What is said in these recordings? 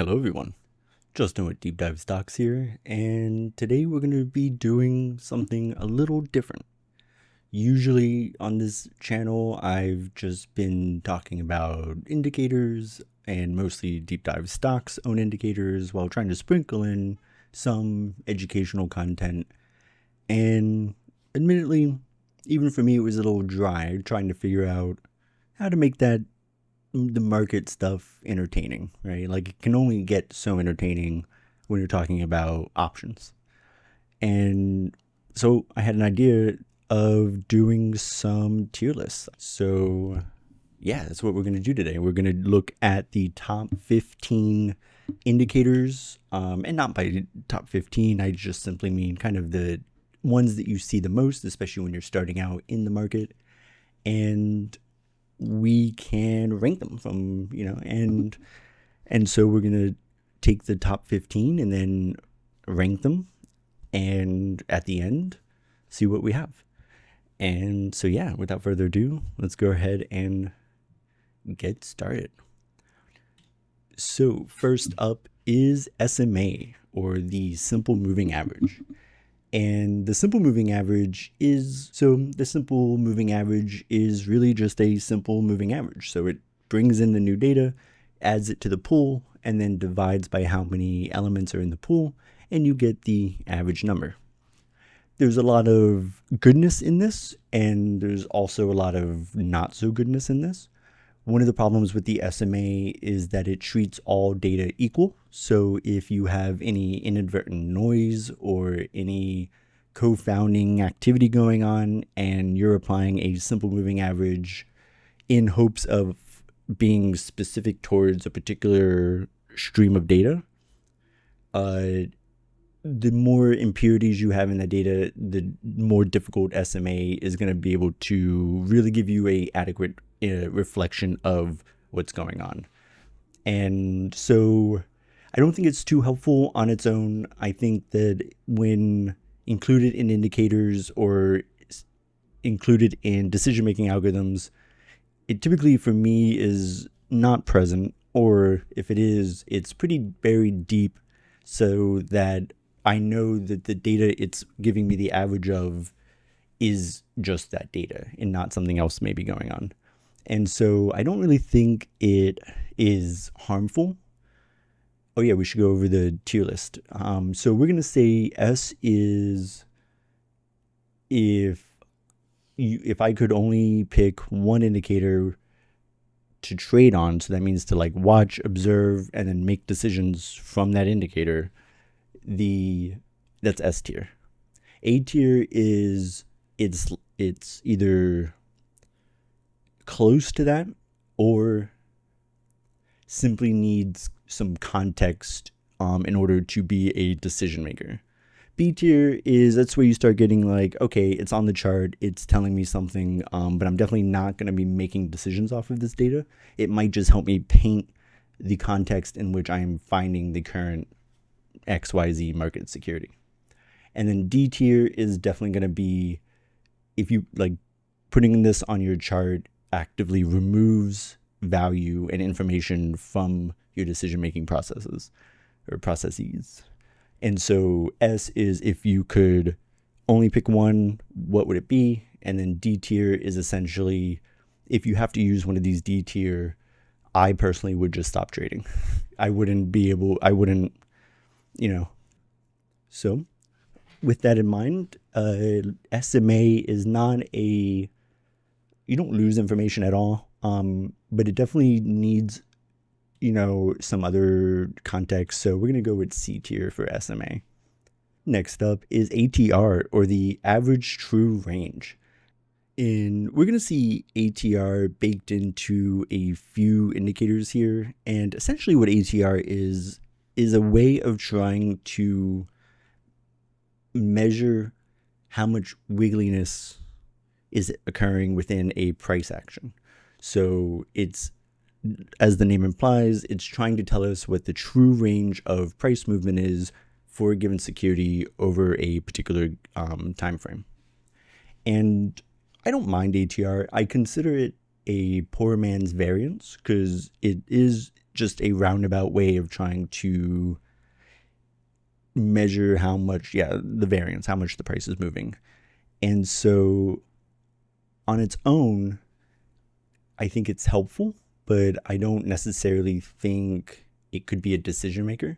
Hello everyone, Justin with Deep Dive Stocks here, and today we're going to be doing something a little different. Usually on this channel, I've just been talking about indicators and mostly deep dive stocks own indicators while trying to sprinkle in some educational content. And admittedly, even for me, it was a little dry trying to figure out how to make the market stuff entertaining, right? Like it can only get so entertaining when you're talking about options. And so I had an idea of doing some tier lists. So yeah, that's what we're going to do today. We're going to look at the top 15 indicators, and not by top 15, I just simply mean kind of the ones that you see the most, especially when you're starting out in the market. And we can rank them from, and so we're going to take the top 15 and then rank them, and at the end, see what we have. And so, yeah, without further ado, let's go ahead and get started. So first up is SMA, or the simple moving average. And the simple moving average is really just a simple moving average. So it brings in the new data, adds it to the pool, and then divides by how many elements are in the pool, and you get the average number. There's a lot of goodness in this, and there's also a lot of not so goodness in this. One of the problems with the SMA is that it treats all data equal. So if you have any inadvertent noise or any co-founding activity going on and you're applying a simple moving average in hopes of being specific towards a particular stream of data, the more impurities you have in the data, the more difficult SMA is going to be able to really give you a adequate reflection of what's going on. And so I don't think it's too helpful on its own. I think that when included in indicators or included in decision-making algorithms, it typically for me is not present, or if it is, it's pretty buried deep so that I know that the data it's giving me the average of is just that data and not something else may be going on. And so I don't really think it is harmful. Oh yeah, we should go over the tier list. So we're going to say S is if I could only pick one indicator to trade on, so that means to like watch, observe, and then make decisions from that indicator, that's S tier. A tier is it's either close to that or simply needs some context in order to be a decision maker. B tier that's where you start getting like, okay, it's on the chart, it's telling me something, but I'm definitely not going to be making decisions off of this data. It might just help me paint the context in which I am finding the current XYZ market security. And then D tier is definitely going to be, if you like putting this on your chart actively removes value and information from your decision-making processes. And so S is if you could only pick one, what would it be? And then D tier is essentially if you have to use one of these D tier, I personally would just stop trading. So with that in mind, SMA is not you don't lose information at all, but it definitely needs, some other context. So we're going to go with C tier for SMA. Next up is ATR, or the average true range. And we're going to see ATR baked into a few indicators here. And essentially what ATR is a way of trying to measure how much wiggliness is occurring within a price action. So it's, as the name implies, it's trying to tell us what the true range of price movement is for a given security over a particular time frame. And I don't mind ATR. I consider it a poor man's variance because it is just a roundabout way of trying to measure how much, the variance, how much the price is moving. And so on its own, I think it's helpful, but I don't necessarily think it could be a decision maker.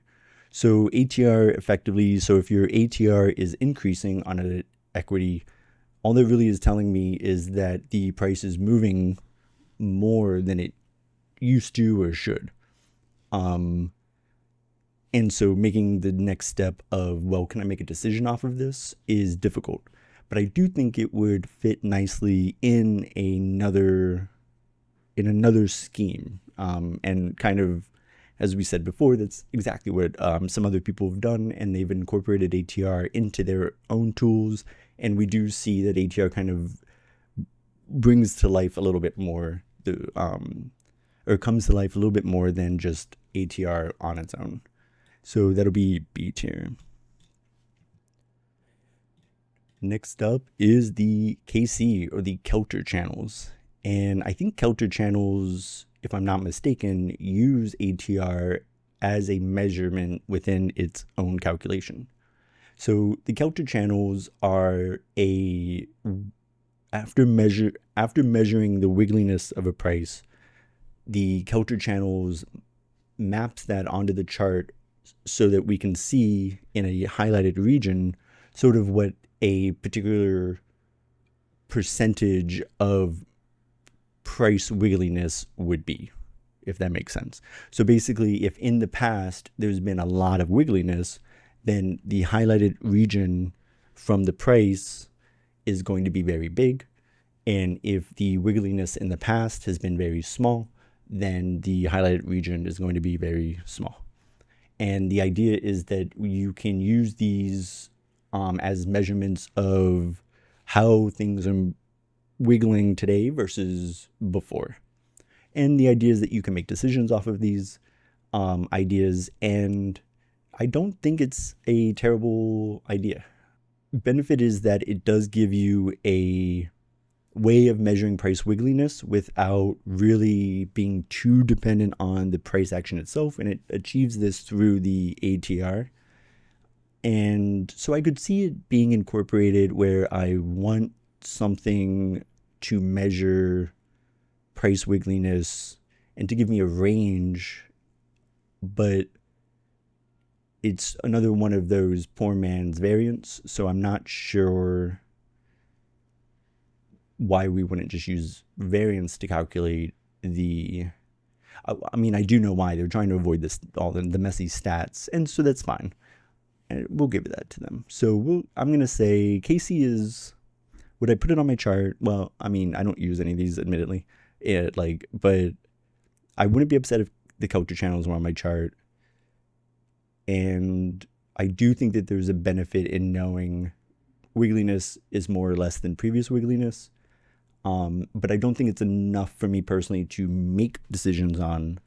So ATR effectively, so if your ATR is increasing on an equity, all that really is telling me is that the price is moving more than it used to or should. And so making the next step of, well, can I make a decision off of this is difficult. But I do think it would fit nicely in another scheme. And kind of, as we said before, that's exactly what some other people have done, and they've incorporated ATR into their own tools. And we do see that ATR kind of brings to life a little bit more, or comes to life a little bit more than just ATR on its own. So that'll be B tier. Next up is the KC, or the Kelter Channels. And I think Kelter Channels, if I'm not mistaken, use ATR as a measurement within its own calculation. So the Kelter Channels are after measuring the wiggliness of a price, the Kelter Channels maps that onto the chart so that we can see in a highlighted region sort of what a particular percentage of price wiggliness would be, if that makes sense. So basically, if in the past there's been a lot of wiggliness, then the highlighted region from the price is going to be very big. And if the wiggliness in the past has been very small, then the highlighted region is going to be very small. And the idea is that you can use these as measurements of how things are wiggling today versus before. And the idea is that you can make decisions off of these ideas, and I don't think it's a terrible idea. Benefit is that it does give you a way of measuring price wiggliness without really being too dependent on the price action itself, and it achieves this through the ATR. And so I could see it being incorporated where I want something to measure price wiggliness and to give me a range, but it's another one of those poor man's variants, so I'm not sure why we wouldn't just use variance to calculate the... I mean, I do know why. They're trying to avoid all the messy stats, and so that's fine. And we'll give that to them. So I'm going to say KC is... Would I put it on my chart? Well, I mean, I don't use any of these, admittedly. But I wouldn't be upset if the Kelter Channels were on my chart. And I do think that there's a benefit in knowing wiggliness is more or less than previous wiggliness. But I don't think it's enough for me personally to make decisions on.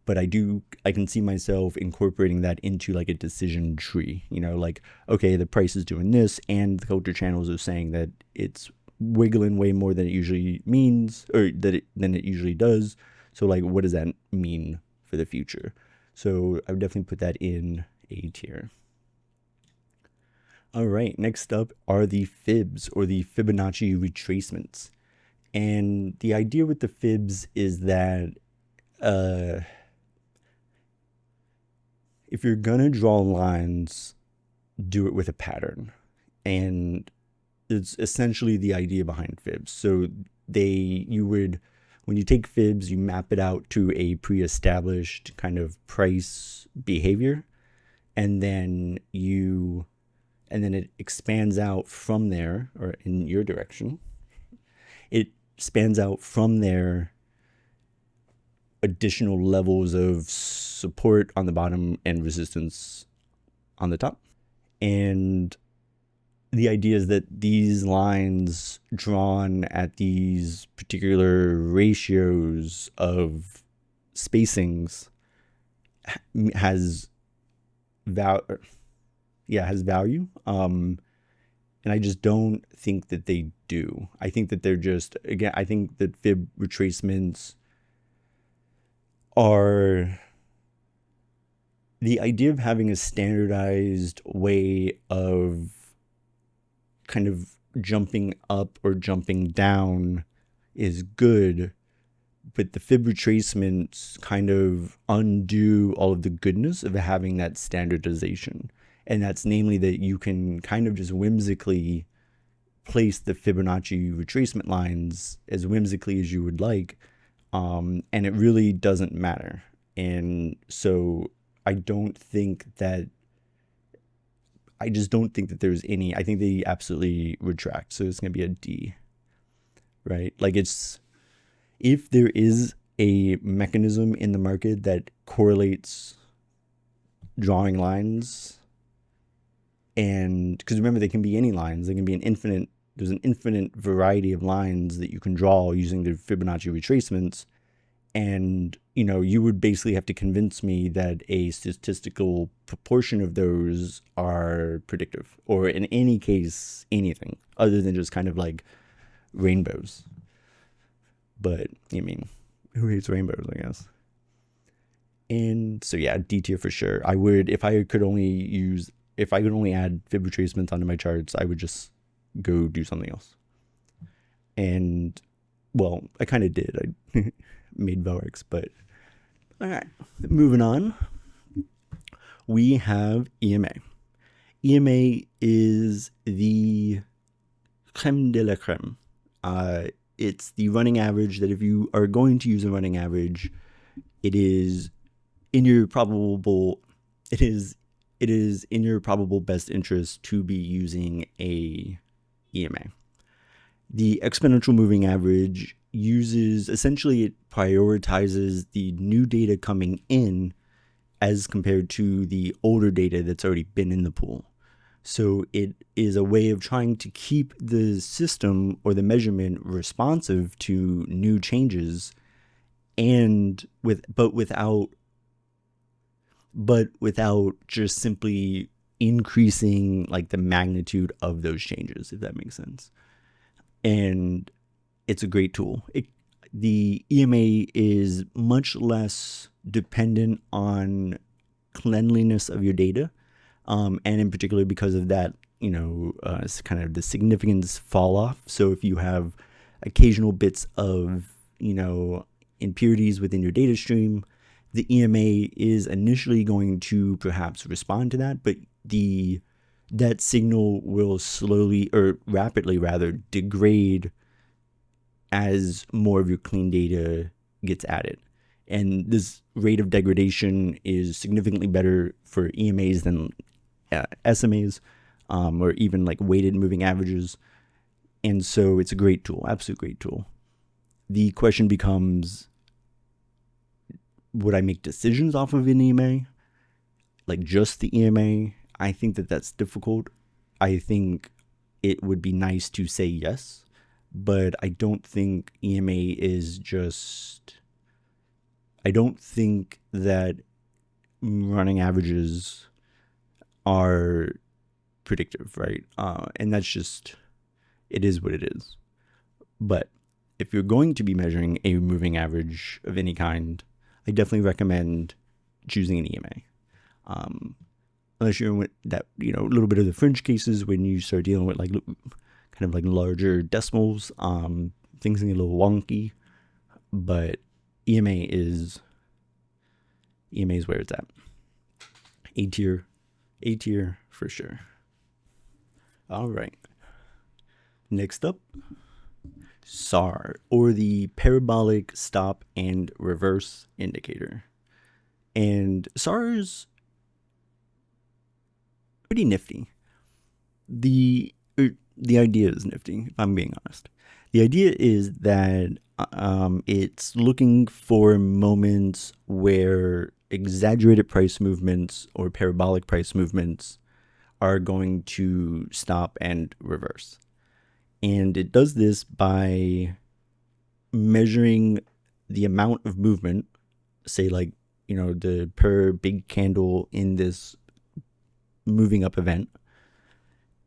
But I can see myself incorporating that into like a decision tree, like, okay, the price is doing this, and the Kelter Channels are saying that it's wiggling way more than it usually means, or than it usually does. So like, what does that mean for the future? So I would definitely put that in A tier. All right, next up are the fibs, or the Fibonacci retracements. And the idea with the fibs is that if you're gonna draw lines, do it with a pattern. And it's essentially the idea behind fibs. So when you take fibs, you map it out to a pre-established kind of price behavior, and then it expands out from there, or in your direction. It spans out from there additional levels of support on the bottom and resistance on the top. And the idea is that these lines drawn at these particular ratios of spacings has value. And I just don't think that they do. I think that they're just, again, I think that fib retracements are the idea of having a standardized way of kind of jumping up or jumping down is good, but the fib retracements kind of undo all of the goodness of having that standardization. And that's namely that you can kind of just whimsically place the Fibonacci retracement lines as whimsically as you would like, and it really doesn't matter. And so I just don't think that there's any. I think they absolutely retract. So it's going to be a D, right? Like, if there is a mechanism in the market that correlates drawing lines, and because remember, they can be any lines, they can be there's an infinite variety of lines that you can draw using the Fibonacci retracements. And, you would basically have to convince me that a statistical proportion of those are predictive, or in any case, anything other than just kind of like rainbows. But, who hates rainbows, I guess? And so, yeah, D tier for sure. I would, if I could only add fib retracements onto my charts, I would just go do something else. And, well, I kind of did. I made Velrix, but all right, moving on. We have EMA. EMA is the creme de la creme. It's the running average that if you are going to use a running average, it is in your probable best interest to be using a EMA. The exponential moving average it prioritizes the new data coming in as compared to the older data that's already been in the pool. So it is a way of trying to keep the system or the measurement responsive to new changes, but without just simply increasing like the magnitude of those changes, if that makes sense. And it's a great tool. The EMA is much less dependent on cleanliness of your data, and in particular because of that, it's kind of the significance fall off. So if you have occasional bits of, impurities within your data stream, the EMA is initially going to perhaps respond to that, but that signal will slowly, or rapidly rather, degrade as more of your clean data gets added. And this rate of degradation is significantly better for EMAs than SMAs, or even like weighted moving averages. And so it's a great tool, absolute great tool. The question becomes, would I make decisions off of an EMA? Like just the EMA? I think that's difficult. I think it would be nice to say yes, but I don't think EMA is just... I don't think that running averages are predictive, right? And that's just... it is what it is. But if you're going to be measuring a moving average of any kind, I definitely recommend choosing an EMA. Unless you're in that, a little bit of the fringe cases when you start dealing with like kind of like larger decimals, things get a little wonky. But EMA is where it's at. A tier for sure. All right. Next up, SAR, or the parabolic stop and reverse indicator. And SAR is pretty nifty. The idea is nifty, if I'm being honest. The idea is that it's looking for moments where exaggerated price movements or parabolic price movements are going to stop and reverse. And it does this by measuring the amount of movement, say like, the per big candle in this moving up event.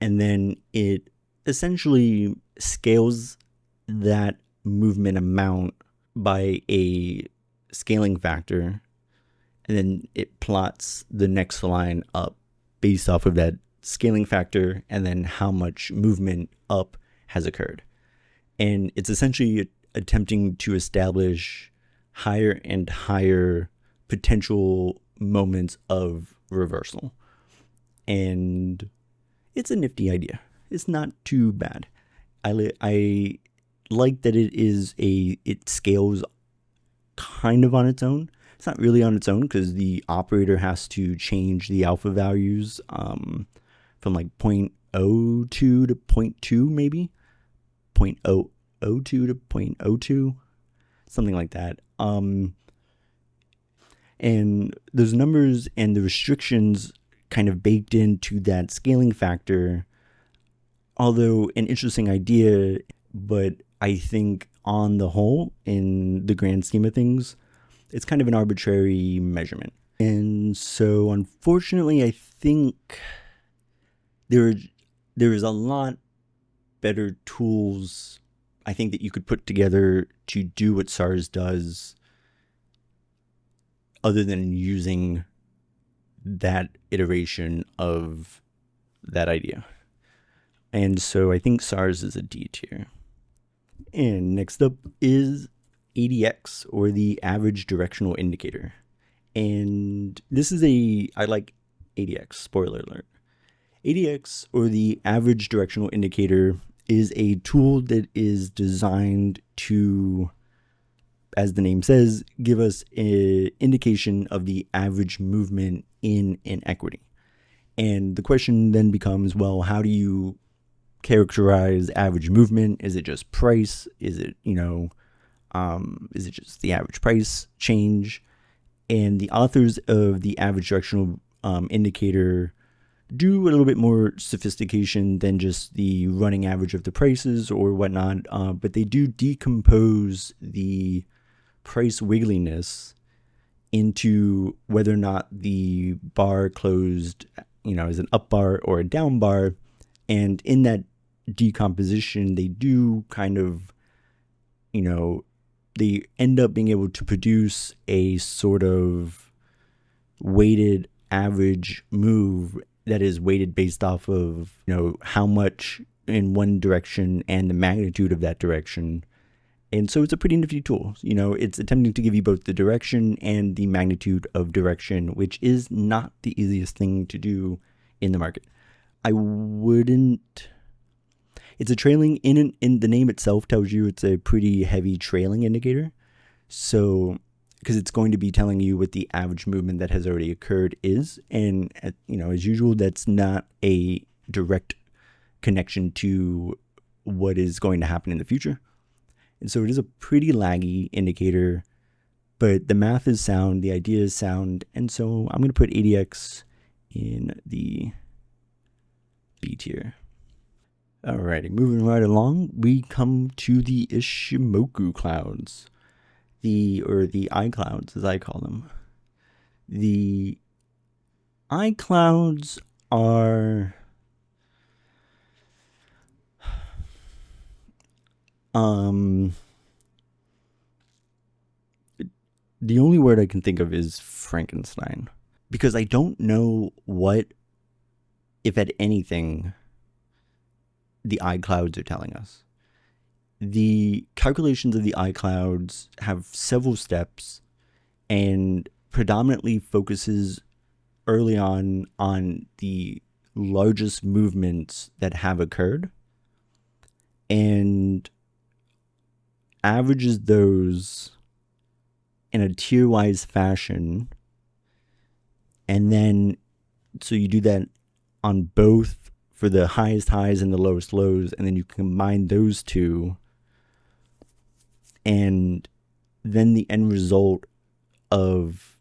And then it essentially scales that movement amount by a scaling factor. and then it plots the next line up based off of that scaling factor and then how much movement up has occurred. And it's essentially attempting to establish higher and higher potential moments of reversal. And it's a nifty idea. It's not too bad. I like that it scales kind of on its own. It's not really on its own because the operator has to change the alpha values from like 0.02 to 0.2 maybe. 0.002 to 0.02, something like that. And those numbers and the restrictions kind of baked into that scaling factor, although an interesting idea, but I think on the whole, in the grand scheme of things, it's kind of an arbitrary measurement. And so unfortunately, I think there is a lot better tools I think that you could put together to do what SARS does other than using that iteration of that idea. And so I think SARS is a D tier. And next up is ADX, or the average directional indicator. And this is I like ADX, spoiler alert. ADX, or the average directional indicator, is a tool that is designed to, as the name says, give us an indication of the average movement in an equity. And the question then becomes, well, how do you characterize average movement? Is it just price? Is it, is it just the average price change? And the authors of the average directional indicator do a little bit more sophistication than just the running average of the prices or whatnot, but they do decompose the price wiggliness into whether or not the bar closed, is an up bar or a down bar. And in that decomposition, they do kind of, they end up being able to produce a sort of weighted average move that is weighted based off of, how much in one direction and the magnitude of that direction. And so it's a pretty nifty tool. It's attempting to give you both the direction and the magnitude of direction, which is not the easiest thing to do in the market. It's a trailing, in the name itself tells you it's a pretty heavy trailing indicator. So, because it's going to be telling you what the average movement that has already occurred is. And, as usual, that's not a direct connection to what is going to happen in the future. And so it is a pretty laggy indicator, but the math is sound, the idea is sound. And so I'm going to put ADX in the B tier. Alrighty, moving right along, we come to the Ishimoku clouds. The eye clouds, as I call them. The eye clouds are the only word I can think of is Frankenstein, because I don't know what, if at anything, the eye clouds are telling us. The calculations of the eye clouds have several steps and predominantly focuses early on the largest movements that have occurred and averages those in a tier-wise fashion. And then, so you do that on both for the highest highs and the lowest lows, and then you combine those two, and then the end result of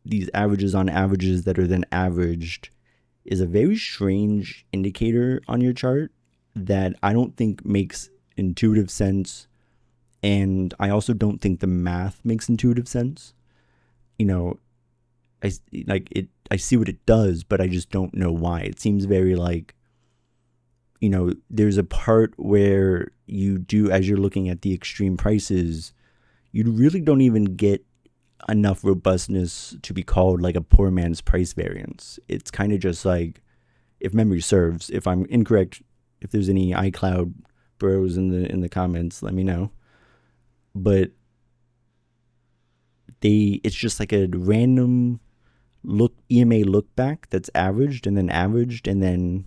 these averages on averages that are then averaged is a very strange indicator on your chart that I don't think makes intuitive sense, and I also don't think the math makes intuitive sense. I see what it does, but I just don't know why. It seems very like, there's a part where you do, as you're looking at the extreme prices, you really don't even get enough robustness to be called like a poor man's price variance. It's kind of just like, if memory serves, if I'm incorrect, if there's any iCloud bros in the comments, let me know. But it's just like a random EMA look back that's averaged, and then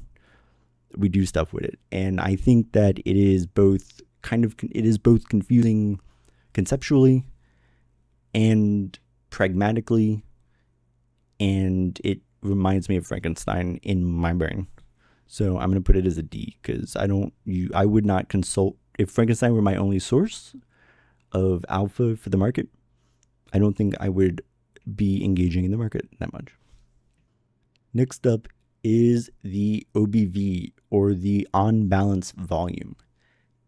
we do stuff with it. And I think that it is both confusing conceptually and pragmatically, and it reminds me of Frankenstein in my brain. So I'm going to put it as a D, because I would not consult, if Frankenstein were my only source of alpha for the market, I don't think I would be engaging in the market that much. Next up is the OBV, or the on balance volume.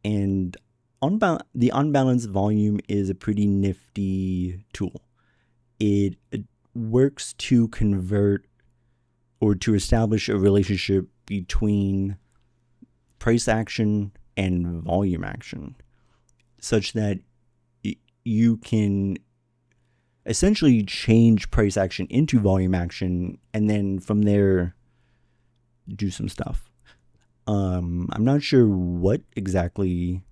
And the on balance volume is a pretty nifty tool. It works to convert or to establish a relationship between price action and volume action, such that you can essentially change price action into volume action, and then from there do some stuff. I'm not sure what exactly,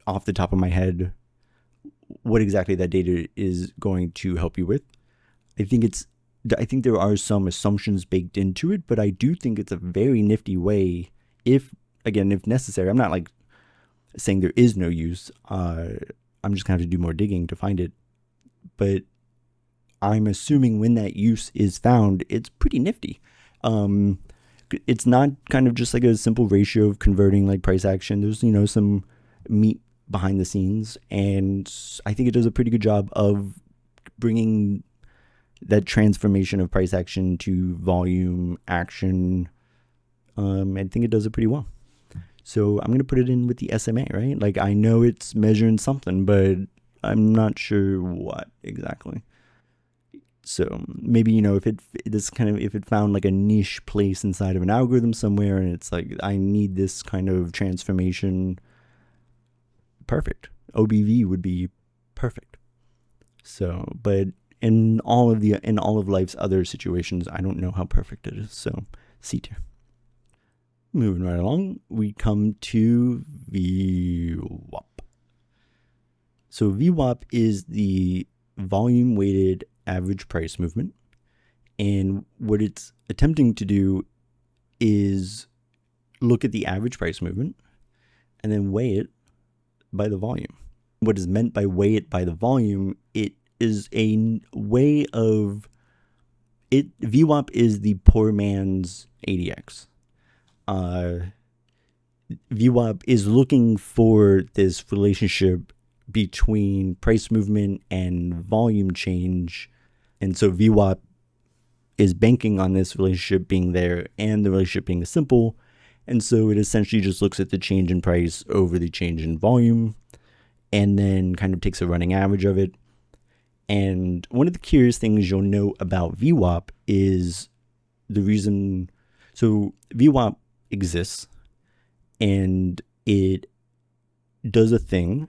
off the top of my head, what exactly that data is going to help you with. I think there are some assumptions baked into it, but I do think it's a very nifty way, if necessary. I'm not like saying there is no use. I'm just gonna have to do more digging to find it. But I'm assuming when that use is found, it's pretty nifty. It's not kind of just like a simple ratio of converting like price action. There's, some meat behind the scenes, and I think it does a pretty good job of bringing that transformation of price action to volume action. I think it does it pretty well. So I'm going to put it in with the SMA, right? Like, I know it's measuring something, but I'm not sure what exactly. So maybe, if it found like a niche place inside of an algorithm somewhere, and it's like, I need this kind of transformation, perfect. OBV would be perfect. So, but in all of life's other situations, I don't know how perfect it is. So C tier. Moving right along, we come to VWAP. So VWAP is the volume weighted average price movement. And what it's attempting to do is look at the average price movement and then weigh it by the volume. What is meant by weigh it by the volume, it is a way of it. VWAP is the poor man's ADX. VWAP is looking for this relationship between price movement and volume change. And so VWAP is banking on this relationship being there and the relationship being simple. And so it essentially just looks at the change in price over the change in volume, and then kind of takes a running average of it. And one of the curious things you'll know about VWAP is the reason. So VWAP exists, and it does a thing,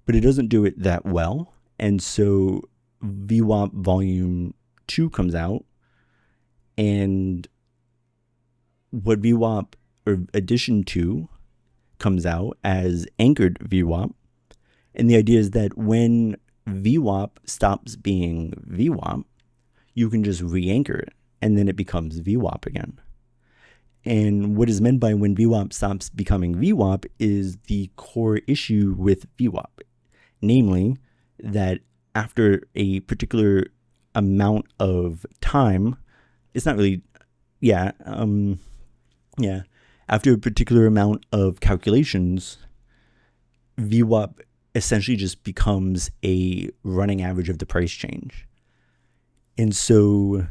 but it doesn't do it that well. And so VWAP volume 2 comes out, and what VWAP or addition 2 comes out as anchored VWAP. And the idea is that when VWAP stops being VWAP, you can just re-anchor it, and then it becomes VWAP again. And what is meant by when VWAP stops becoming VWAP is the core issue with VWAP, namely that after a particular amount of time, it's not really, after a particular amount of calculations, VWAP essentially just becomes a running average of the price change. And so,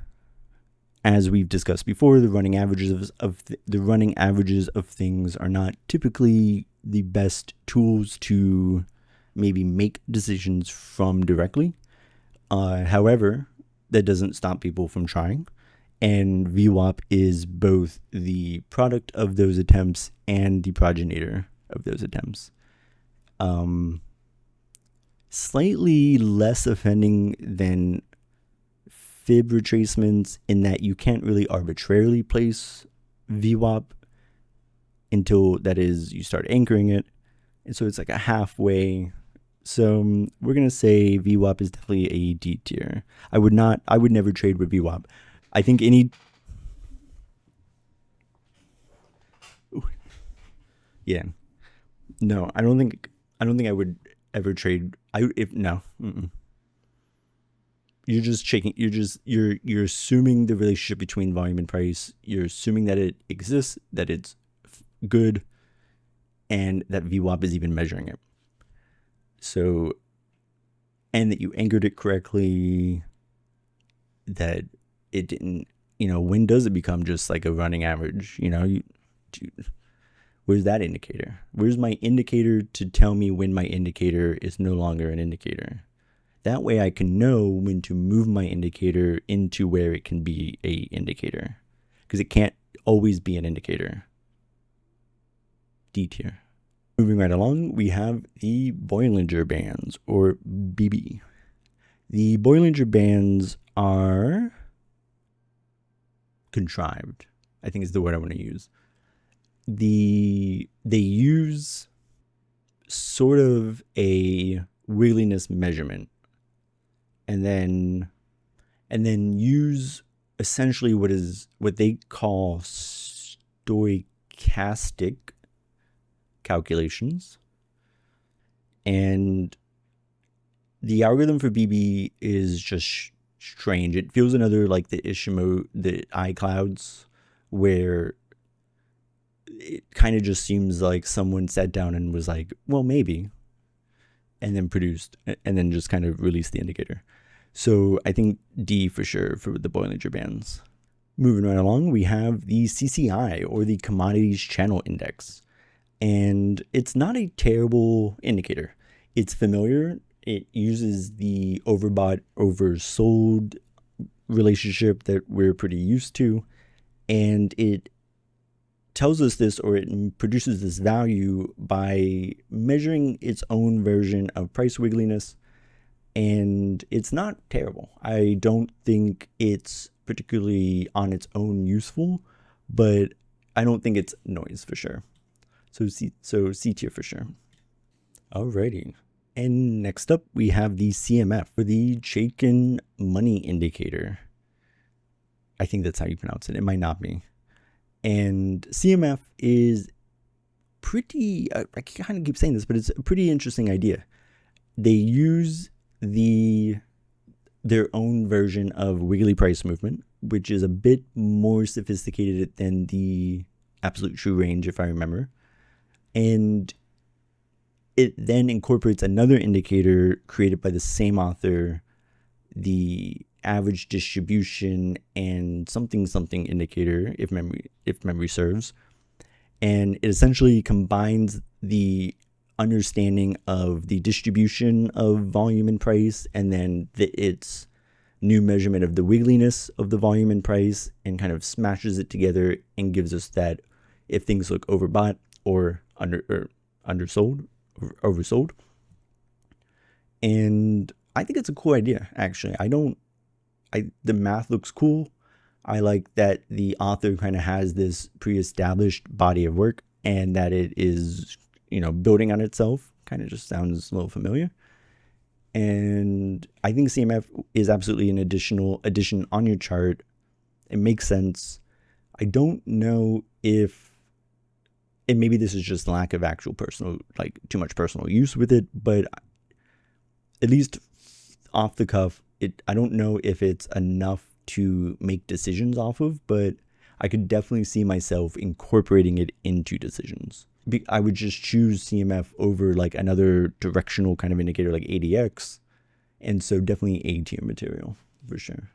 as we've discussed before, the running averages of things are not typically the best tools to maybe make decisions from directly. However, that doesn't stop people from trying. And VWAP is both the product of those attempts and the progenitor of those attempts. Slightly less offending than fib retracements in that you can't really arbitrarily place VWAP until, that is, you start anchoring it. And so it's like a halfway. So we're going to say VWAP is definitely a D tier. I would never trade with VWAP. I think any, yeah, no, I don't think I would ever trade. No. Mm-mm. You're just checking. You're assuming the relationship between volume and price. You're assuming that it exists, that it's good, and that VWAP is even measuring it. So, and that you anchored it correctly. That it didn't. When does it become just like a running average? Where's that indicator? Where's my indicator to tell me when my indicator is no longer an indicator? That way I can know when to move my indicator into where it can be a indicator, because it can't always be an indicator. D tier. Moving right along, we have the Bollinger Bands, or BB. The Bollinger Bands are contrived, I think is the word I want to use. They use sort of a wiggliness measurement and then use essentially what they call stochastic calculations. And the algorithm for BB is just strange. It feels another like the Ishimo, the iClouds, where it kind of just seems like someone sat down and was like, well, maybe, and then produced, and then just kind of released the indicator. So I think D for sure for the Bollinger Bands. Moving right along, we have the CCI, or the Commodities Channel Index. And it's not a terrible indicator. It's familiar. It uses the overbought, oversold relationship that we're pretty used to. And it tells us this, or it produces this value by measuring its own version of price wiggliness. And it's not terrible. I don't think it's particularly on its own useful, but I don't think it's noise for sure. So C tier for sure. Alrighty. And next up, we have the CMF, or the Chaikin Money Indicator. I think that's how you pronounce it. It might not be. And CMF is pretty, I kind of keep saying this, but it's a pretty interesting idea. They use their own version of wiggly price movement, which is a bit more sophisticated than the absolute true range, if I remember. And it then incorporates another indicator created by the same author, the average distribution and something indicator, if memory serves. And it essentially combines the understanding of the distribution of volume and price, and then its new measurement of the wiggliness of the volume and price, and kind of smashes it together and gives us that if things look overbought or undersold or oversold. And I think it's a cool idea, actually. The math looks cool. I like that the author kind of has this pre-established body of work, and that it is, building on itself. Kind of just sounds a little familiar. And I think CMF is absolutely an additional addition on your chart. It makes sense. I don't know if, and maybe this is just lack of actual too much personal use with it, but at least off the cuff, I don't know if it's enough to make decisions off of, but I could definitely see myself incorporating it into decisions. I would just choose CMF over like another directional kind of indicator like ADX, and so definitely A tier material for sure.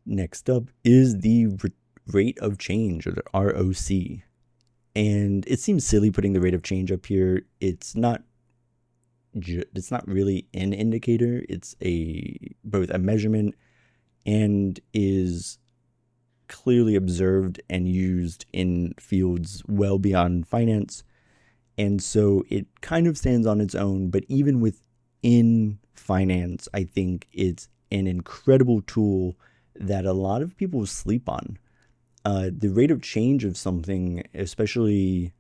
Next up is the rate of change, or the ROC. And it seems silly putting the rate of change up here. It's not really an indicator. It's both a measurement and is clearly observed and used in fields well beyond finance. And so it kind of stands on its own, but even with in finance, I think it's an incredible tool that a lot of people sleep on. The rate of change of something, especially,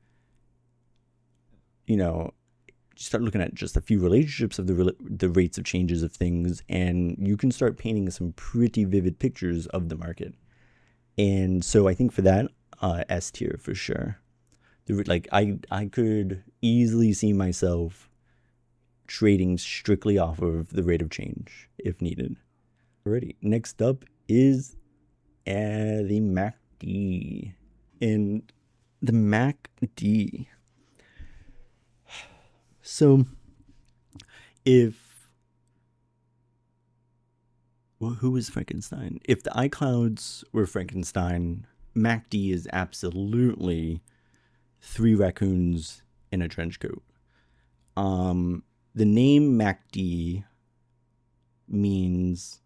you know, you start looking at just a few relationships of the rates of changes of things, and you can start painting some pretty vivid pictures of the market. And so I think for that, S tier for sure. Like I could easily see myself trading strictly off of the rate of change if needed. Alrighty, next up is the MACD. And the MACD. So if, well, who is Frankenstein? If the iClouds were Frankenstein, MACD is absolutely three raccoons in a trench coat. The name MACD means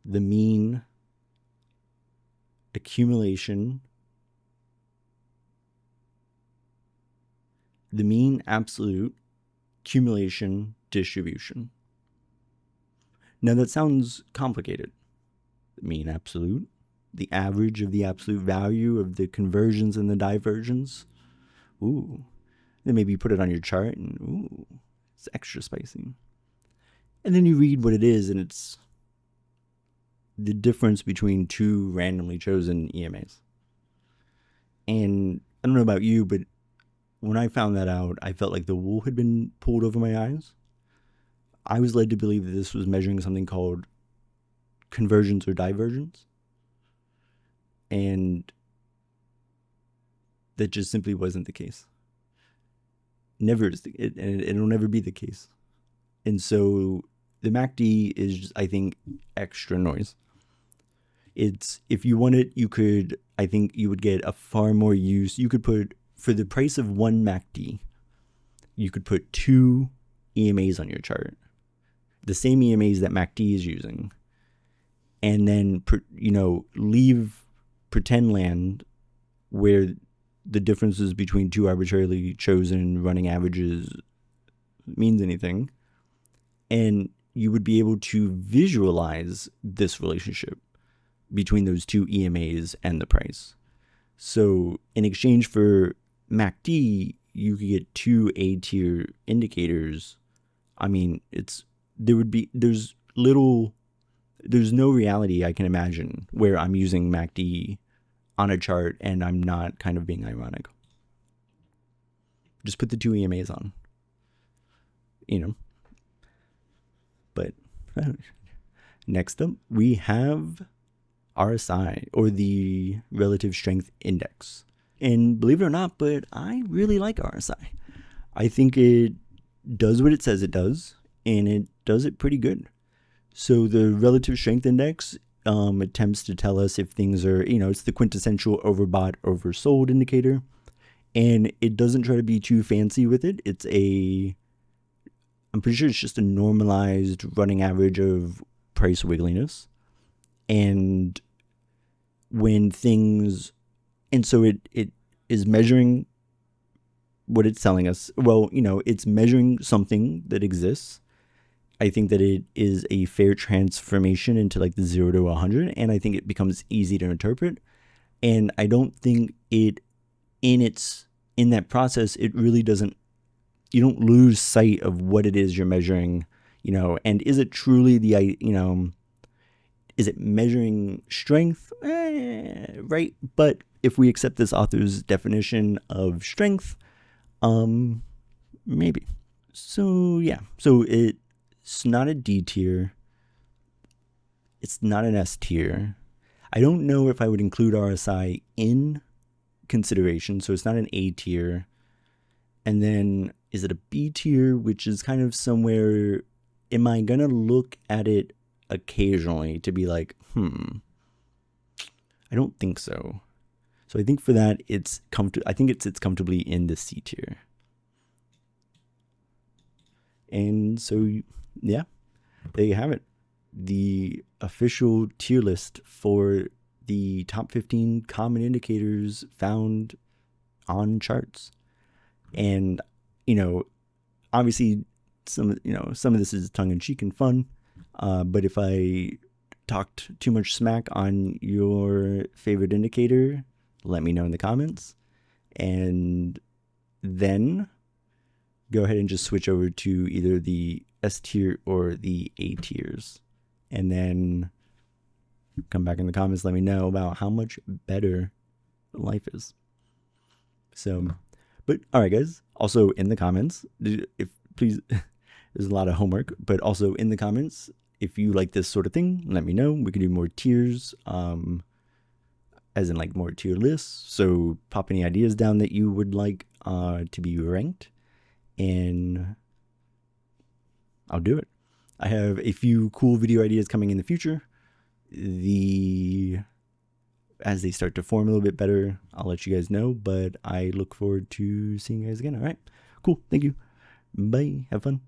the mean accumulation, the mean absolute accumulation distribution. Now that sounds complicated. The mean absolute, the average of the absolute value of the conversions and the diversions. Ooh. Then maybe you put it on your chart and ooh, it's extra spicy. And then you read what it is, and it's the difference between two randomly chosen EMAs. And I don't know about you, but when I found that out, I felt like the wool had been pulled over my eyes. I was led to believe that this was measuring something called conversions or diversions. And that just simply wasn't the case. Never is, and it'll never be the case. And so the MACD is just, I think, extra noise. It's, if you want it, you could, I think you would get a far more use. You could put, for the price of one MACD, you could put two EMAs on your chart, the same EMAs that MACD is using, and then, leave pretend land where the differences between two arbitrarily chosen running averages means anything. And you would be able to visualize this relationship between those two EMAs and the price. So in exchange for MACD, you could get two A tier indicators. I mean, there's no reality I can imagine where I'm using MACD on a chart and I'm not kind of being ironic. Just put the two EMAs on, But next up, we have RSI, or the Relative Strength Index. And believe it or not, but I really like RSI. I think it does what it says it does, and it does it pretty good. So the Relative Strength Index attempts to tell us if things are, it's the quintessential overbought, oversold indicator. And it doesn't try to be too fancy with it. I'm pretty sure it's just a normalized running average of price wiggliness. And so it is measuring what it's telling us. Well, it's measuring something that exists. I think that it is a fair transformation into like the 0 to 100, and I think it becomes easy to interpret. And I don't think in that process, it really doesn't, you don't lose sight of what it is you're measuring, and is it truly is it measuring strength? Right. But if we accept this author's definition of strength, maybe. So yeah, so it's not a D tier. It's not an S tier. I don't know if I would include RSI in consideration. So it's not an A tier. And then is it a B tier, which is kind of somewhere, am I going to look at it occasionally to be like, I don't think so. So I think for that, I think it sits comfortably in the C tier. And so, yeah, there you have it. The official tier list for the top 15 common indicators found on charts. And, obviously some of this is tongue-in-cheek and fun, but if I talked too much smack on your favorite indicator, let me know in the comments, and then go ahead and just switch over to either the S tier or the A tiers, and then come back in the comments, let me know about how much better life is. So, but all right, guys, also in the comments, if please, there's a lot of homework, but also in the comments, if you like this sort of thing, let me know. We can do more tiers, as in like more tier lists. So pop any ideas down that you would like to be ranked, and I'll do it. I have a few cool video ideas coming in the future. As they start to form a little bit better, I'll let you guys know, but I look forward to seeing you guys again. All right, cool. Thank you. Bye. Have fun.